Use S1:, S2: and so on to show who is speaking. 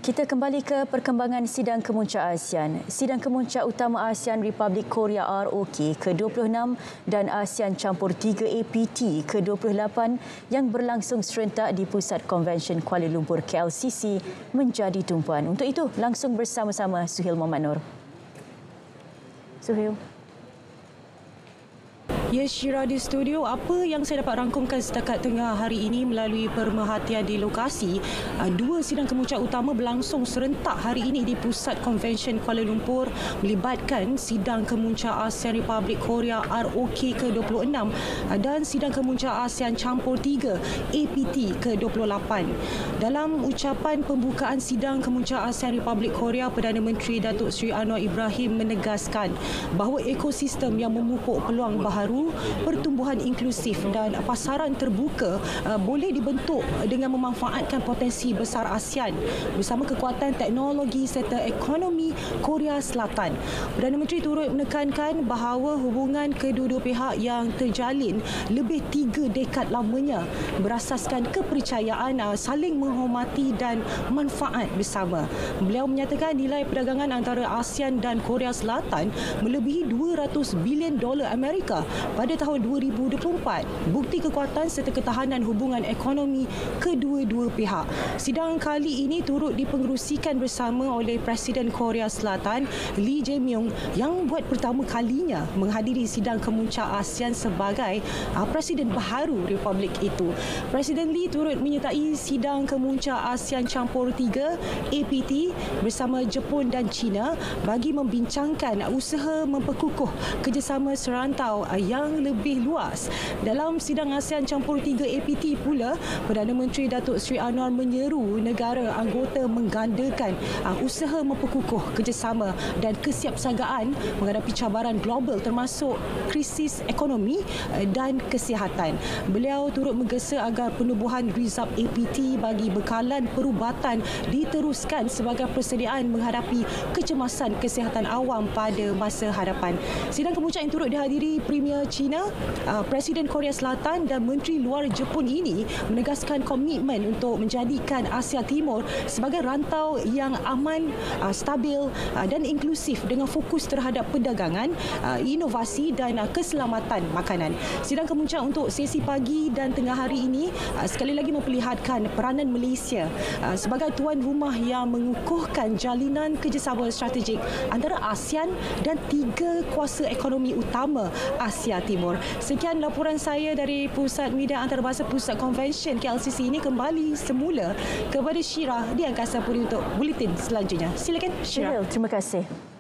S1: Kita kembali ke perkembangan Sidang Kemuncak ASEAN. Sidang Kemuncak Utama ASEAN Republik Korea ROK ke-26 dan ASEAN Campur 3 APT ke-28 yang berlangsung serentak di Pusat Konvensyen Kuala Lumpur KLCC menjadi tumpuan. Untuk itu, langsung bersama-sama Suhail Mohamad Noor. Suhail.
S2: Ya, Syira di studio, apa yang saya dapat rangkumkan setakat tengah hari ini melalui pemerhatian di lokasi, dua sidang kemuncak utama berlangsung serentak hari ini di Pusat Konvensyen Kuala Lumpur melibatkan sidang kemuncak ASEAN Republik Korea ROK ke-26 dan sidang kemuncak ASEAN Campur 3 APT ke-28. Dalam ucapan pembukaan sidang kemuncak ASEAN Republik Korea, Perdana Menteri Datuk Seri Anwar Ibrahim menegaskan bahawa ekosistem yang memupuk peluang baharu, pertumbuhan inklusif dan pasaran terbuka boleh dibentuk dengan memanfaatkan potensi besar ASEAN bersama kekuatan teknologi serta ekonomi Korea Selatan. Perdana Menteri turut menekankan bahawa hubungan kedua-dua pihak yang terjalin lebih 3 dekad lamanya berasaskan kepercayaan, saling menghormati dan manfaat bersama. Beliau menyatakan nilai perdagangan antara ASEAN dan Korea Selatan melebihi $200 bilion Amerika pada tahun 2024, bukti kekuatan serta ketahanan hubungan ekonomi kedua-dua pihak. Sidang kali ini turut dipengerusikan bersama oleh Presiden Korea Selatan Lee Jae-myung yang buat pertama kalinya menghadiri sidang kemuncak ASEAN sebagai Presiden baharu Republik itu. Presiden Lee turut menyertai sidang kemuncak ASEAN Campur 3 APT bersama Jepun dan China bagi membincangkan usaha memperkukuh kerjasama serantau yang lebih luas. Dalam sidang ASEAN Campur 3 APT pula, Perdana Menteri Datuk Seri Anwar menyeru negara anggota menggandakan usaha memperkukuh kerjasama dan kesiapsiagaan menghadapi cabaran global termasuk krisis ekonomi dan kesihatan. Beliau turut menggesa agar penubuhan Rizab APT bagi bekalan perubatan diteruskan sebagai persediaan menghadapi kecemasan kesihatan awam pada masa hadapan. Sidang kemuncak yang turut dihadiri Premier China, Presiden Korea Selatan dan Menteri Luar Jepun ini menegaskan komitmen untuk menjadikan Asia Timur sebagai rantau yang aman, stabil dan inklusif dengan fokus terhadap perdagangan, inovasi dan keselamatan makanan. Sidang kemuncak untuk sesi pagi dan tengah hari ini sekali lagi memperlihatkan peranan Malaysia sebagai tuan rumah yang mengukuhkan jalinan kerjasama strategik antara ASEAN dan 3 kuasa ekonomi utama Asia Timur. Sekian laporan saya dari Pusat Media Antarabangsa Pusat Konvensyen KLCC ini, kembali semula kepada Syira di Angkasa Puri untuk buletin selanjutnya. Silakan Syira.
S1: Terima kasih.